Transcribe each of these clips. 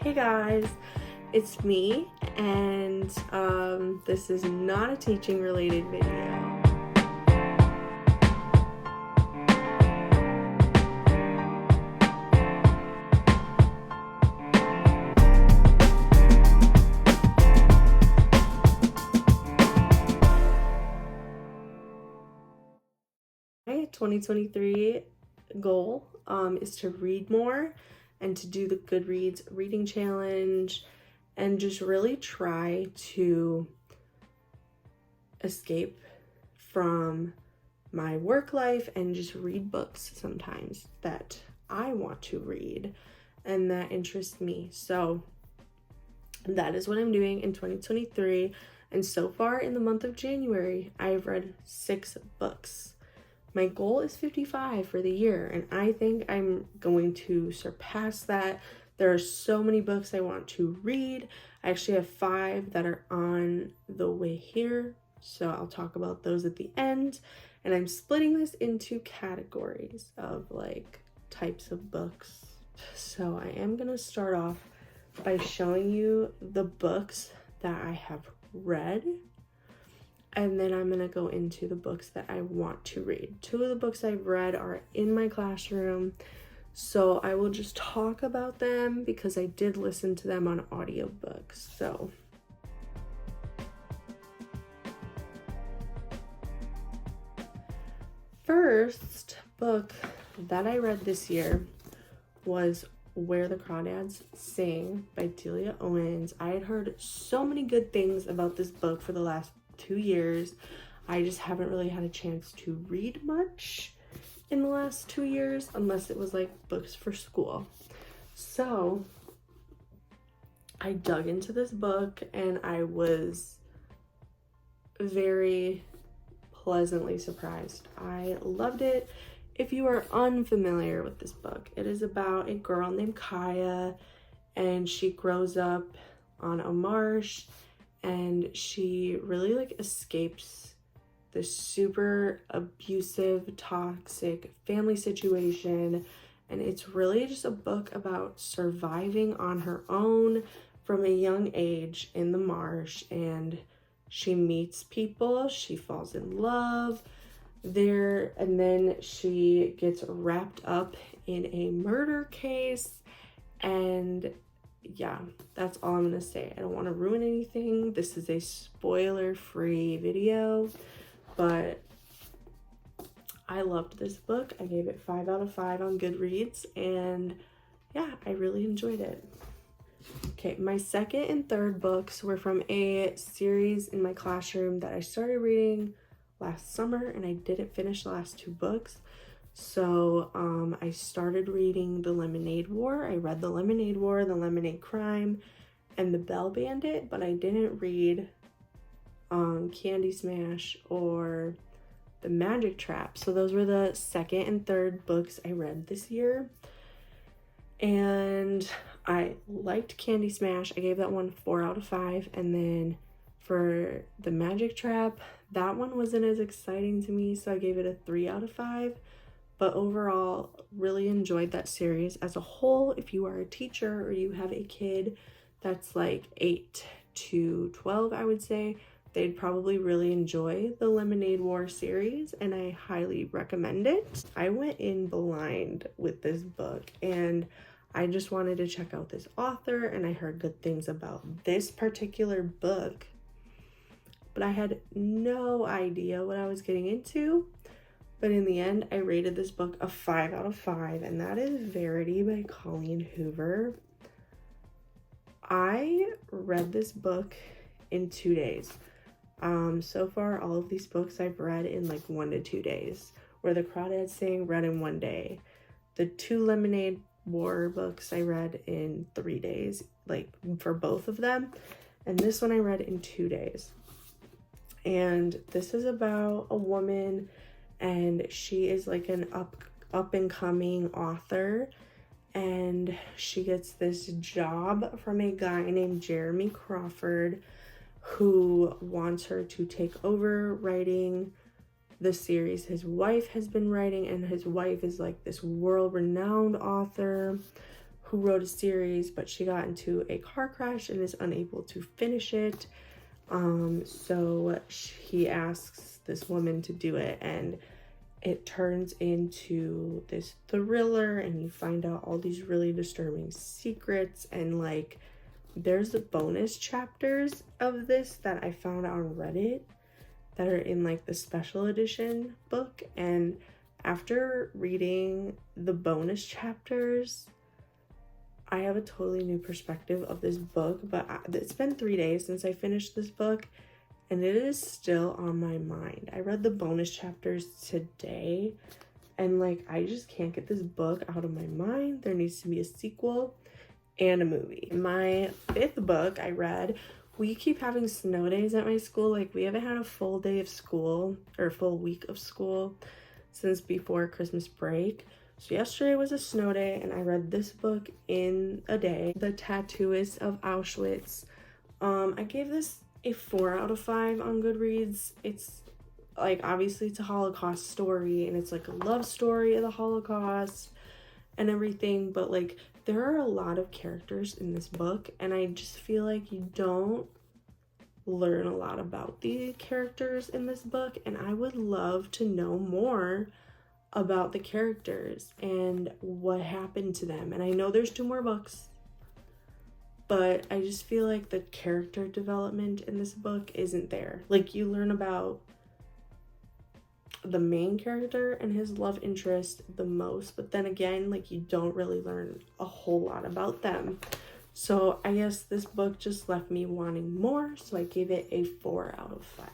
Hey guys, it's me, and this is not a teaching related video. 2023 goal is to read more and to do the Goodreads reading challenge and just really try to escape from my work life and just read books sometimes that I want to read and that interest me. So that is what I'm doing in 2023. And so far in the month of January, I've read 6 books. My goal is 55 for the year, and I think I'm going to surpass that. There are so many books I want to read. I actually have 5 that are on the way here, so I'll talk about those at the end. And I'm splitting this into categories of like types of books. So I am gonna start off by showing you the books that I have read, and then I'm gonna go into the books that I want to read. 2 of the books I've read are in my classroom, so I will just talk about them because I did listen to them on audiobooks. So first book that I read this year was Where the Crawdads Sing by Delia Owens. I had heard so many good things about this book for the last 2 years. I just haven't really had a chance to read much in the last 2 years unless it was like books for school. So I dug into this book and I was very pleasantly surprised. I loved it. If you are unfamiliar with this book, it is about a girl named Kaya, and she grows up on a marsh, and she really like escapes this super abusive, toxic family situation. And it's really just a book about surviving on her own from a young age in the marsh. And she meets people, she falls in love there, and then she gets wrapped up in a murder case. And yeah, that's all I'm gonna say. I don't want to ruin anything. This is a spoiler-free video, but I loved this book. I gave it 5 out of 5 on Goodreads, and yeah, I really enjoyed it. Okay, my second and third books were from a series in my classroom that I started reading last summer, and I didn't finish the last 2 books. So I started reading The Lemonade War. I read The Lemonade War, The Lemonade Crime, and The Bell Bandit, but I didn't read Candy Smash or The Magic Trap. So those were the second and third books I read this year. And I liked Candy Smash. I gave that one 4 out of 5. And then for The Magic Trap, that one wasn't as exciting to me, so I gave it a 3 out of 5. But overall, really enjoyed that series as a whole. If you are a teacher or you have a kid that's like 8 to 12, I would say, they'd probably really enjoy the Lemonade War series, and I highly recommend it. I went in blind with this book, and I just wanted to check out this author, and I heard good things about this particular book, but I had no idea what I was getting into. But in the end, I rated this book a 5 out of 5, and that is Verity by Colleen Hoover. I read this book in 2 days. So far, all of these books I've read in like 1 to 2 days. Where the Crawdads Sing, read in 1 day. The 2 Lemonade War books I read in 3 days, like for both of them. And this one I read in 2 days. And this is about a woman, and she is like an up and coming author, and she gets this job from a guy named Jeremy Crawford who wants her to take over writing the series his wife has been writing. And his wife is like this world-renowned author who wrote a series, but she got into a car crash and is unable to finish it. So he asks this woman to do it, and it turns into this thriller, and you find out all these really disturbing secrets. And like, there's the bonus chapters of this that I found on Reddit that are in like the special edition book, and after reading the bonus chapters, I have a totally new perspective of this book. But it's been 3 days since I finished this book, and it is still on my mind. I read the bonus chapters today, and like, I just can't get this book out of my mind. There needs to be a sequel and a movie. My 5th book I read, we keep having snow days at my school. Like, we haven't had a full day of school or a full week of school since before Christmas break. So yesterday was a snow day, and I read this book in a day, The Tattooist of Auschwitz. I gave this a 4 out of 5 on Goodreads. It's like, obviously it's a Holocaust story, and it's like a love story of the Holocaust and everything, but like, there are a lot of characters in this book, and I just feel like you don't learn a lot about the characters in this book, and I would love to know more about the characters and what happened to them. And I know there's 2 more books, but I just feel like the character development in this book isn't there. Like, you learn about the main character and his love interest the most, but then again, like, you don't really learn a whole lot about them. So I guess this book just left me wanting more, so I gave it a 4 out of 5.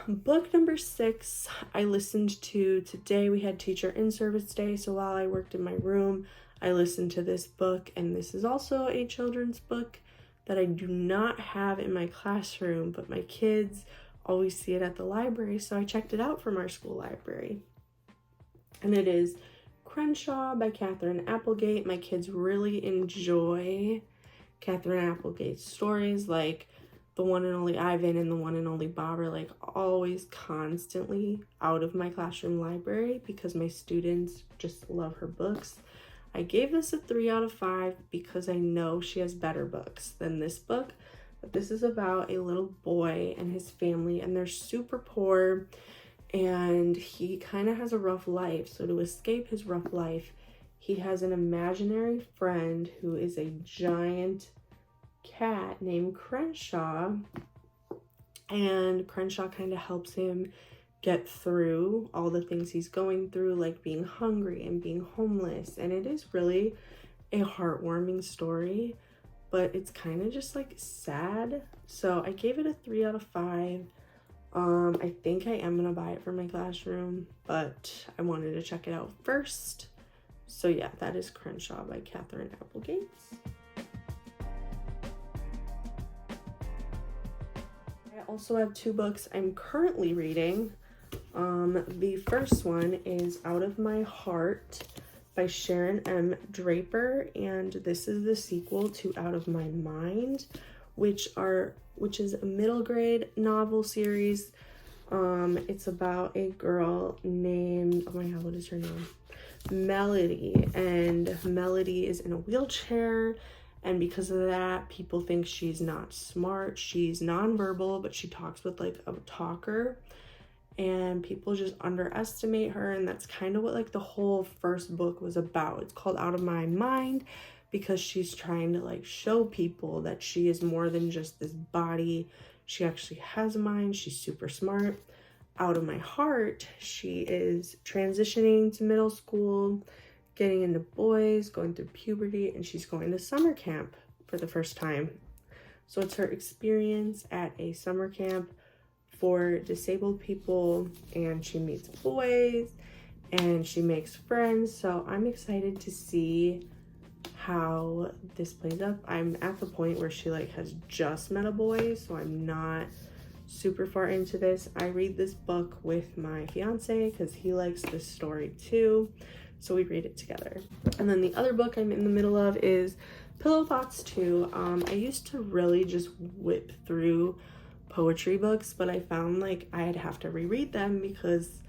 Book number 6 I listened to today. We had teacher in-service day, so while I worked in my room, I listened to this book, and this is also a children's book that I do not have in my classroom, but my kids always see it at the library, so I checked it out from our school library. And it is Crenshaw by Catherine Applegate. My kids really enjoy Catherine Applegate's stories. Like, the one and only Ivan and the one and only Bob are like always constantly out of my classroom library because my students just love her books. I gave this a 3 out of 5 because I know she has better books than this book. But this is about a little boy and his family, and they're super poor, and he kind of has a rough life. So to escape his rough life, he has an imaginary friend who is a giant cat named Crenshaw, and Crenshaw kind of helps him get through all the things he's going through, like being hungry and being homeless. And it is really a heartwarming story, but it's kind of just like sad. So I gave it a 3 out of 5. I think I am gonna buy it for my classroom, but I wanted to check it out first. So yeah, that is Crenshaw by Catherine Applegate. I also have 2 books I'm currently reading. The first one is Out of My Heart by Sharon M. Draper, and this is the sequel to Out of My Mind, which is a middle grade novel series. It's about a girl named, oh my god, what is her name? Melody, and Melody is in a wheelchair, and because of that, people think she's not smart. She's nonverbal, but she talks with like a talker, and people just underestimate her, and that's kind of what like the whole first book was about. It's called Out of My Mind because she's trying to like show people that she is more than just this body. She actually has a mind. She's super smart. Out of My Heart, she is transitioning to middle school, getting into boys, going through puberty, and she's going to summer camp for the first time. So it's her experience at a summer camp for disabled people, and she meets boys and she makes friends. So I'm excited to see how this plays up. I'm at the point where she like has just met a boy, so I'm not super far into this. I read this book with my fiance because he likes this story too, so we read it together. And then the other book I'm in the middle of is Pillow Thoughts 2. I used to really just whip through poetry books, but I found like I'd have to reread them because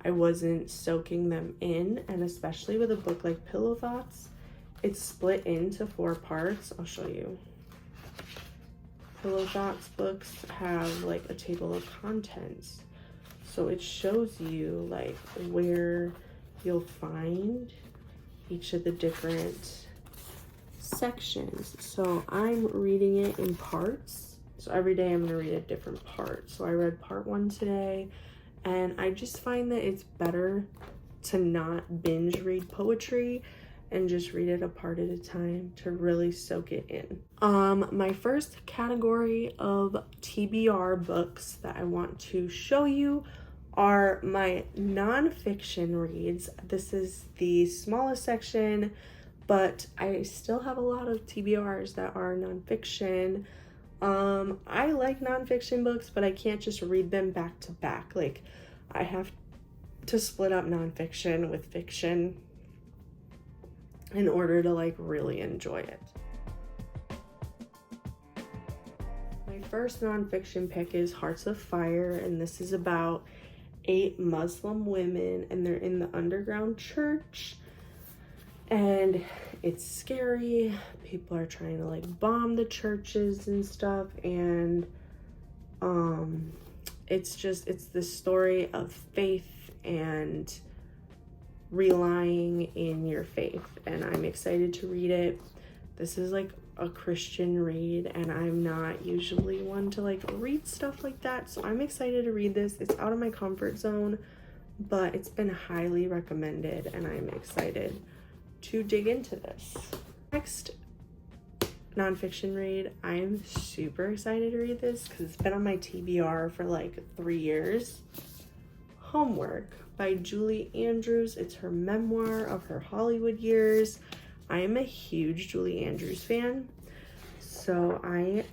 I wasn't soaking them in, and especially with a book like Pillow Thoughts, it's split into 4 parts. I'll show you. Pillow Shots books have like a table of contents. So it shows you like where you'll find each of the different sections. So I'm reading it in parts. So every day I'm going to read a different part. So I read part 1 today, and I just find that it's better to not binge read poetry and just read it a part at a time to really soak it in. My first category of TBR books that I want to show you are my nonfiction reads. This is the smallest section, but I still have a lot of TBRs that are nonfiction. I like nonfiction books, but I can't just read them back to back. Like, I have to split up nonfiction with fiction in order to like really enjoy it. My first nonfiction pick is Hearts of Fire, and this is about 8 Muslim women, and they're in the underground church, and it's scary. People are trying to like bomb the churches and stuff, and it's the story of faith and relying in your faith, and I'm excited to read it. This is like a Christian read, and I'm not usually one to like read stuff like that, so I'm excited to read this. It's out of my comfort zone, but it's been highly recommended, and I'm excited to dig into this. Next nonfiction read, I'm super excited to read this because it's been on my TBR for like 3 years. Homework by Julie Andrews. It's her memoir of her Hollywood years. I am a huge Julie Andrews fan, so I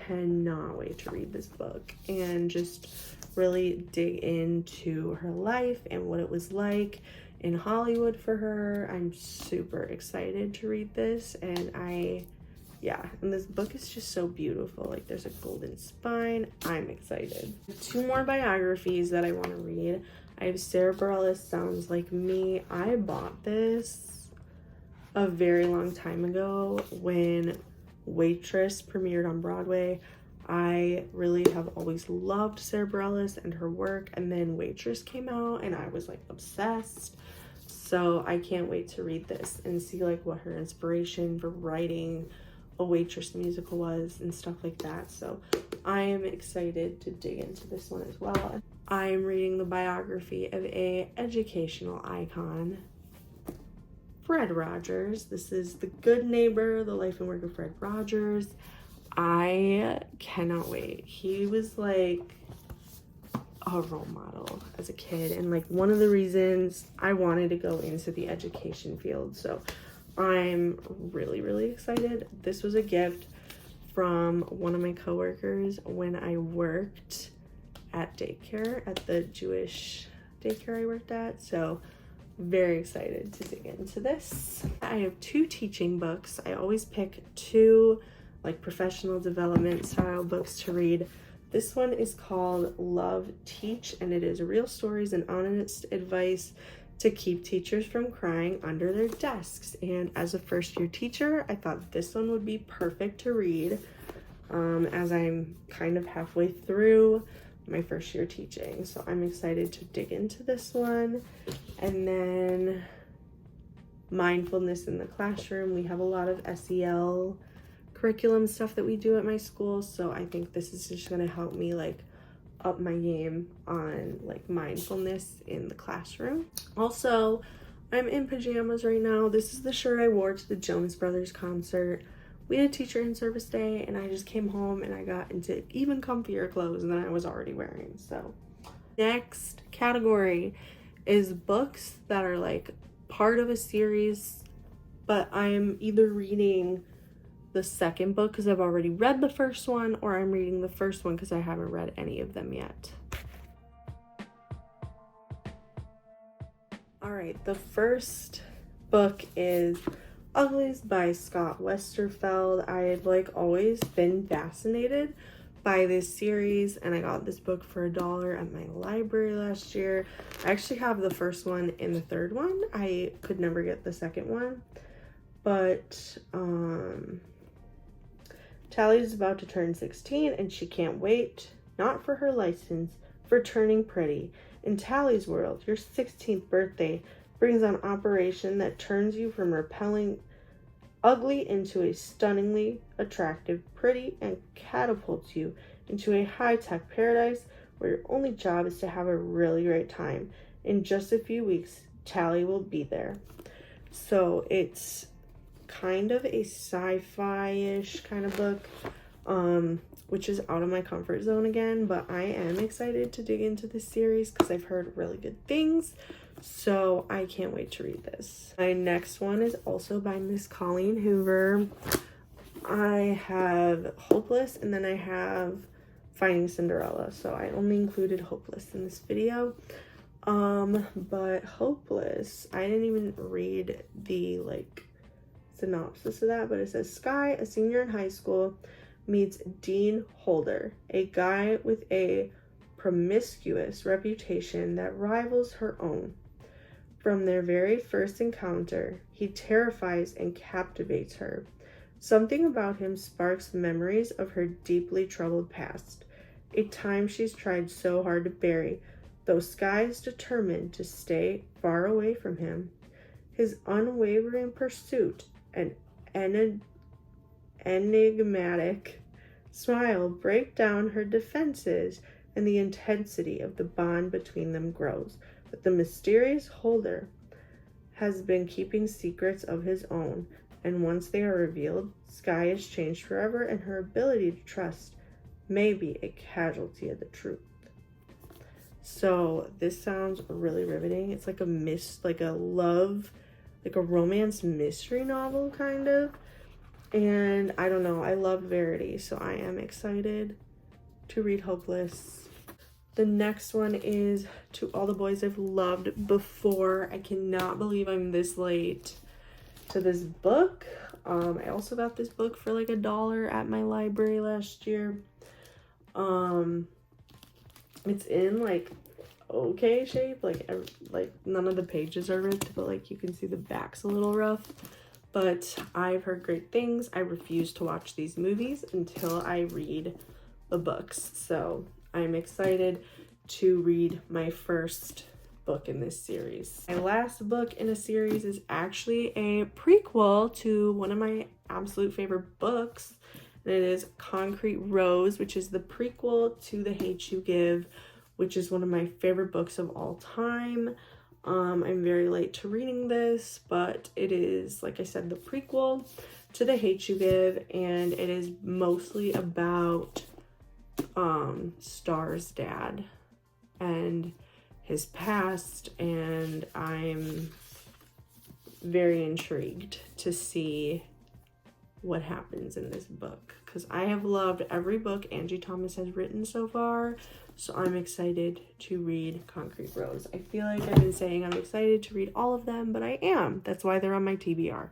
cannot wait to read this book and just really dig into her life and what it was like in Hollywood for her. I'm super excited to read this, and and this book is just so beautiful. Like, there's a golden spine. I'm excited. 2 more biographies that I want to read. I have Sarah Bareilles' Sounds Like Me. I bought this a very long time ago when Waitress premiered on Broadway. I really have always loved Sarah Bareilles and her work, and then Waitress came out and I was like obsessed. So I can't wait to read this and see like what her inspiration for writing a Waitress musical was and stuff like that. So I am excited to dig into this one as well. I'm reading the biography of a educational icon, Fred Rogers. This is The Good Neighbor, the life and work of Fred Rogers. I cannot wait. He was like a role model as a kid, and like one of the reasons I wanted to go into the education field. So I'm really excited. This was a gift from one of my coworkers when I worked at daycare, at the Jewish daycare I worked at. So very excited to dig into this. I have 2 teaching books. I always pick 2 like professional development style books to read. This one is called Love, Teach, and it is real stories and honest advice to keep teachers from crying under their desks. And as a first-year teacher, I thought this one would be perfect to read, as I'm kind of halfway through my first year teaching. So I'm excited to dig into this one. And then Mindfulness in the Classroom. We have a lot of SEL curriculum stuff that we do at my school, so I think this is just going to help me like up my game on like mindfulness in the classroom. Also, I'm in pajamas right now. This is the shirt I wore to the Jonas Brothers concert. We had a teacher in service day, and I just came home and I got into even comfier clothes than I was already wearing. So next category is books that are like part of a series, but I'm either reading the second book because I've already read the first one, or I'm reading the first one because I haven't read any of them yet. All right, the first book is Uglies by Scott Westerfeld. I had like always been fascinated by this series, and I got this book for $1 at my library last year. I actually have the first one and the third one. I could never get the second one, But Tally's about to turn 16 and she can't wait, not for her license, for turning pretty. In Tally's world, your 16th birthday brings an operation that turns you from repelling ugly into a stunningly attractive pretty and catapults you into a high-tech paradise where your only job is to have a really great time. In just a few weeks, Tally will be there. So it's kind of a sci-fi-ish kind of book, which is out of my comfort zone again, but I am excited to dig into this series because I've heard really good things, so I can't wait to read this. My next one is also by Miss Colleen Hoover. I have Hopeless and then I have Finding Cinderella, so I only included Hopeless in this video. But Hopeless, I didn't even read the synopsis of that, but it says Sky, a senior in high school, meets Dean Holder, a guy with a promiscuous reputation that rivals her own. From their very first encounter, he terrifies and captivates her. Something about him sparks memories of her deeply troubled past, a time she's tried so hard to bury, though Sky is determined to stay far away from him. His unwavering pursuit and enigmatic smile break down her defenses, and the intensity of the bond between them grows. But the mysterious Holder has been keeping secrets of his own, and once they are revealed, Sky is changed forever, and her ability to trust may be a casualty of the truth. So this sounds really riveting. It's like a romance mystery novel kind of. And I don't know, I love Verity, so I am excited to read Hopeless. The next one is To All the Boys I've Loved Before. I cannot believe I'm this late to this book. I also got this book for like $1 at my library last year. It's in like okay shape, like none of the pages are ripped, but like you can see the back's a little rough. But I've heard great things. I refuse to watch these movies until I read the books, so I'm excited to read my first book in this series. My last book in a series is actually a prequel to one of my absolute favorite books, and it is Concrete Rose, which is the prequel to The Hate You Give, which is one of my favorite books of all time. I'm very late to reading this, but it is, like I said, the prequel to The Hate You Give, and it is mostly about Star's dad and his past, and I'm very intrigued to see what happens in this book because I have loved every book Angie Thomas has written so far, so I'm excited to read Concrete Rose. I feel like I've been saying I'm excited to read all of them, but I am. That's why they're on my TBR.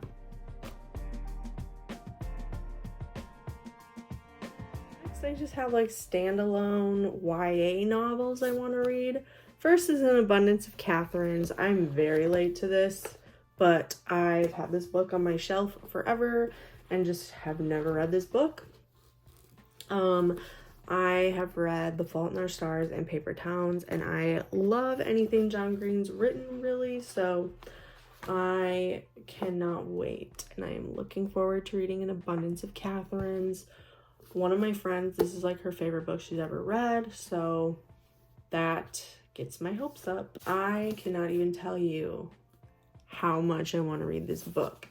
Next, I just have like standalone YA novels I want to read. First is An Abundance of Catherines. I'm very late to this, but I've had this book on my shelf forever and just have never read this book. I have read The Fault in Our Stars and Paper Towns, and I love anything John Green's written, really, so I cannot wait, and I am looking forward to reading An Abundance of Catherines. One of my friends, this is like her favorite book she's ever read, so that gets my hopes up. I cannot even tell you how much I want to read this book.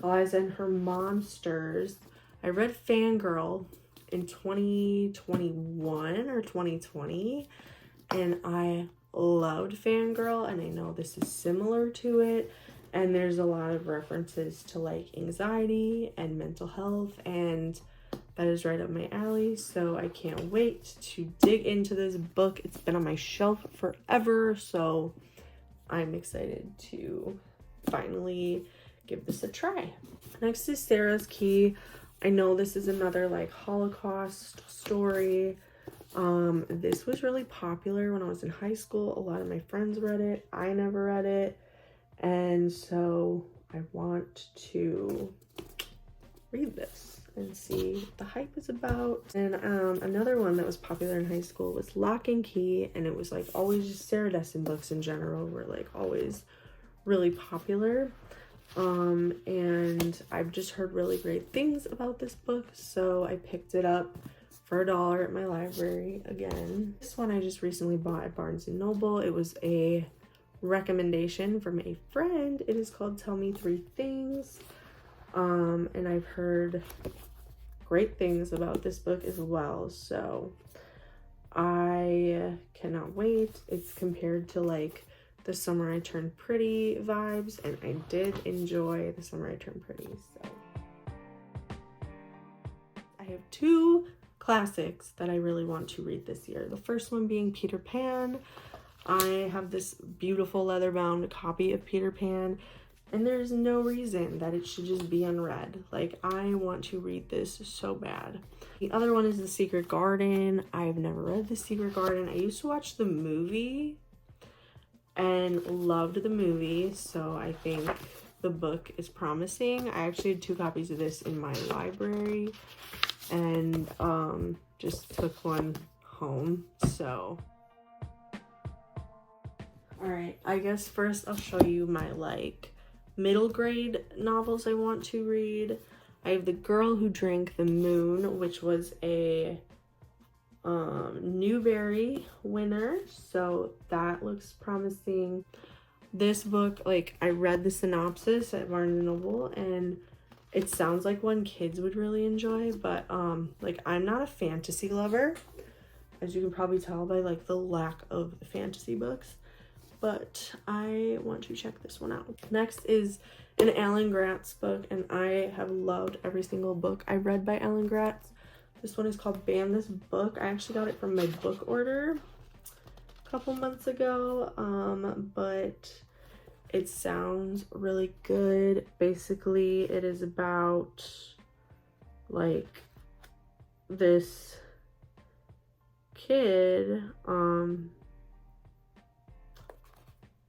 As in her Monsters, I read Fangirl in 2021 or 2020, and I loved Fangirl, and I know this is similar to it, and there's a lot of references to like anxiety and mental health, and that is right up my alley, so I can't wait to dig into this book. It's been on my shelf forever, so I'm excited to finally give this a try. Next is Sarah's Key. I know this is another like Holocaust story. This was really popular when I was in high school. A lot of my friends read it. I never read it. And so I want to read this and see what the hype is about. And another one that was popular in high school was Lock and Key, and it was like always just Sarah Dessen books in general were like always really popular. And I've just heard really great things about this book, so I picked it up for $1 at my library again. This one I just recently bought at Barnes & Noble. It was a recommendation from a friend. It is called Tell Me 3 Things. And I've heard great things about this book as well, so I cannot wait. It's compared to like the Summer I Turned Pretty vibes, and I did enjoy the Summer I Turned Pretty. So I have 2 classics that I really want to read this year. The first one being Peter Pan. I have this beautiful leather-bound copy of Peter Pan, and there's no reason that it should just be unread. Like, I want to read this so bad. The other one is The Secret Garden. I've never read The Secret Garden. I used to watch the movie and loved the movie, so I think the book is promising. I actually had 2 copies of this in my library and just took one home, so. All right, I guess first I'll show you my like middle grade novels I want to read. I have The Girl Who Drank the Moon, which was a Newbery winner, so that looks promising. This book, like, I read the synopsis at Barnes & Noble, and it sounds like one kids would really enjoy, but like, I'm not a fantasy lover, as you can probably tell by like the lack of fantasy books, but I want to check this one out. Next is an Alan Gratz book, and I have loved every single book I read by Alan Gratz. This one is called Ban This Book. I actually got it from my book order a couple months ago, but it sounds really good. Basically, it is about like this kid,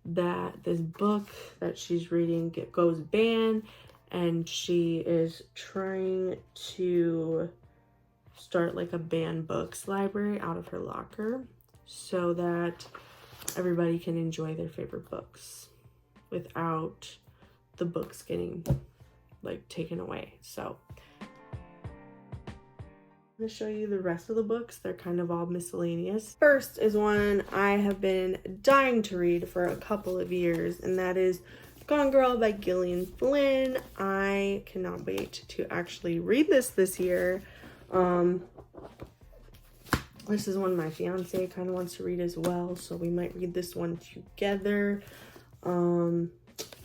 that this book that she's reading goes banned, and she is trying to start like a banned books library out of her locker so that everybody can enjoy their favorite books without the books getting like taken away. So I'm going to show you the rest of the books. They're kind of all miscellaneous. First is one I have been dying to read for a couple of years, and that is Gone Girl by Gillian Flynn. I cannot wait to actually read this year. This is one my fiance kind of wants to read as well, so we might read this one together.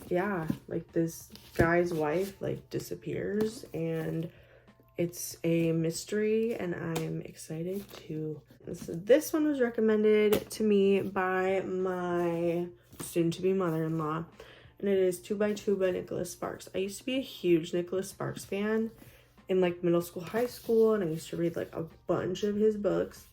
Yeah, like this guy's wife like disappears, and it's a mystery, and I'm excited to. So this one was recommended to me by my soon-to-be mother-in-law, and it is 2 by 2 by Nicholas Sparks. I used to be a huge Nicholas Sparks fan in like middle school, high school, and I used to read like a bunch of his books.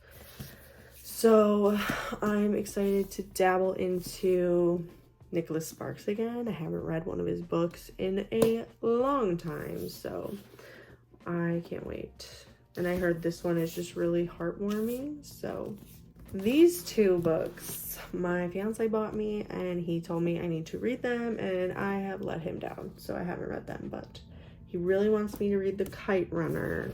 So I'm excited to dabble into Nicholas Sparks again. I haven't read one of his books in a long time, so I can't wait. And I heard this one is just really heartwarming. So these 2 books my fiance bought me, and he told me I need to read them, and I have let him down, so I haven't read them, but he really wants me to read The Kite Runner.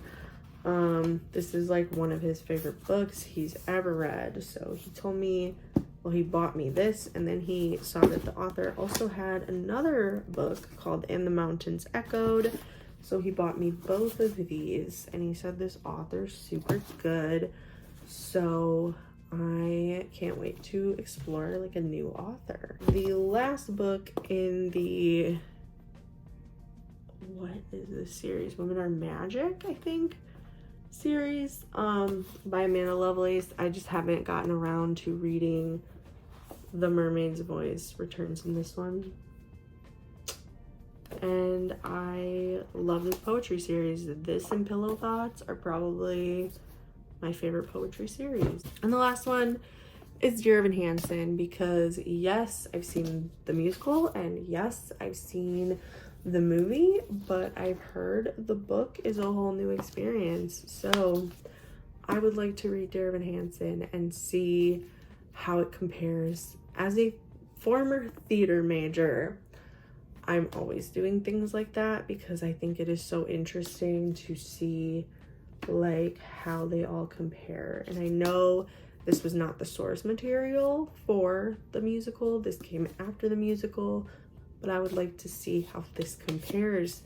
This is like one of his favorite books he's ever read, so he told me, well, he bought me this, and then he saw that the author also had another book called And the Mountains Echoed, so he bought me both of these, and he said this author's super good, so I can't wait to explore like a new author. The last book in the, what is this series? Women Are Magic, I think, series, by Amanda Lovelace. I just haven't gotten around to reading The Mermaid's Voice returns in this one. And I love this poetry series. This and Pillow Thoughts are probably my favorite poetry series. And the last one is Dear Evan Hansen, because yes, I've seen the musical and yes, I've seen the movie, but I've heard the book is a whole new experience. So I would like to read Dear Evan Hansen and see how it compares. As a former theater major, I'm always doing things like that because I think it is so interesting to see like how they all compare. And I know this was not the source material for the musical. This came after the musical, but I would like to see how this compares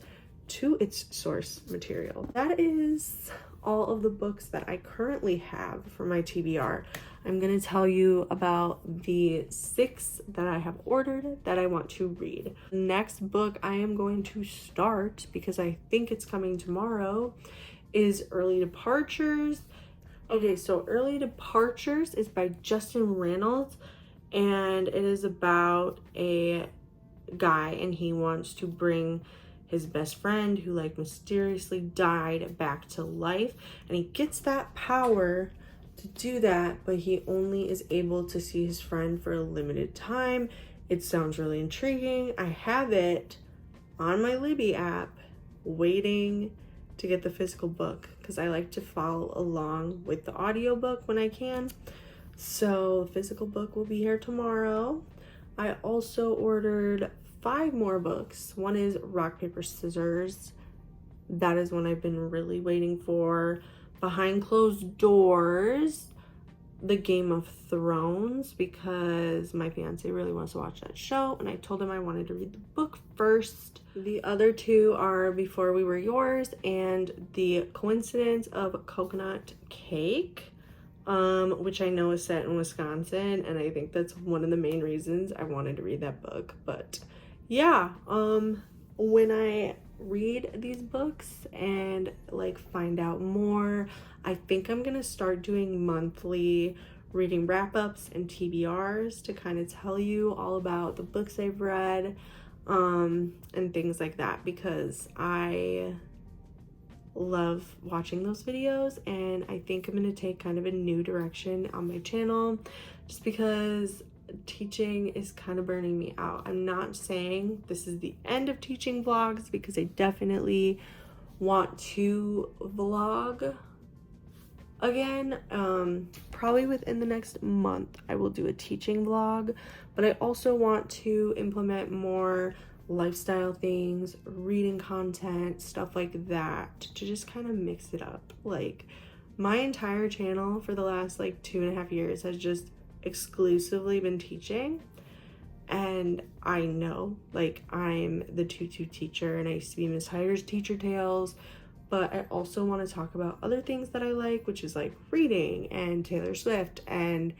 to its source material. That is all of the books that I currently have for my TBR. I'm going to tell you about the 6 that I have ordered that I want to read. The next book I am going to start, because I think it's coming tomorrow, is Early Departures. Okay, so Early Departures is by Justin Reynolds, and it is about a guy, and he wants to bring his best friend who like mysteriously died back to life, and he gets that power to do that, but he only is able to see his friend for a limited time. It sounds really intriguing. I have it on my Libby app waiting to get the physical book because I like to follow along with the audiobook when I can. So the physical book will be here tomorrow. I also ordered 5 more books. One is Rock, Paper, Scissors. That is one I've been really waiting for. Behind Closed Doors, The Game of Thrones, because my fiance really wants to watch that show, and I told him I wanted to read the book first. The other 2 are Before We Were Yours and The Coincidence of Coconut Cake, which I know is set in Wisconsin, and I think that's one of the main reasons I wanted to read that book. But yeah, when I read these books and like find out more, I think I'm gonna start doing monthly reading wrap-ups and TBRs to kind of tell you all about the books I've read, and things like that, because I love watching those videos, and I think I'm gonna take kind of a new direction on my channel just because teaching is kind of burning me out. I'm not saying this is the end of teaching vlogs, because I definitely want to vlog again. Probably within the next month I will do a teaching vlog, but I also want to implement more lifestyle things, reading content, stuff like that, to just kind of mix it up. Like, my entire channel for the last like 2.5 years has just exclusively been teaching, and I know like I'm the tutu teacher and I used to be Miss Hyder's Teacher Tales, but I also want to talk about other things that I like, which is like reading and Taylor Swift and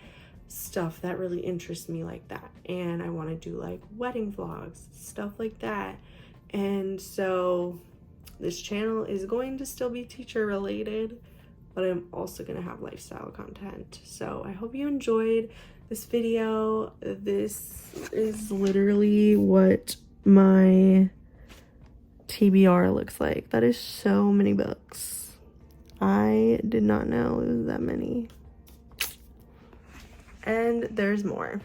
stuff that really interests me like that. And I want to do like wedding vlogs, stuff like that. And so this channel is going to still be teacher related, but I'm also going to have lifestyle content. So I hope you enjoyed this video. This is literally what my TBR looks like. That is so many books. I did not know it was that many. And there's more.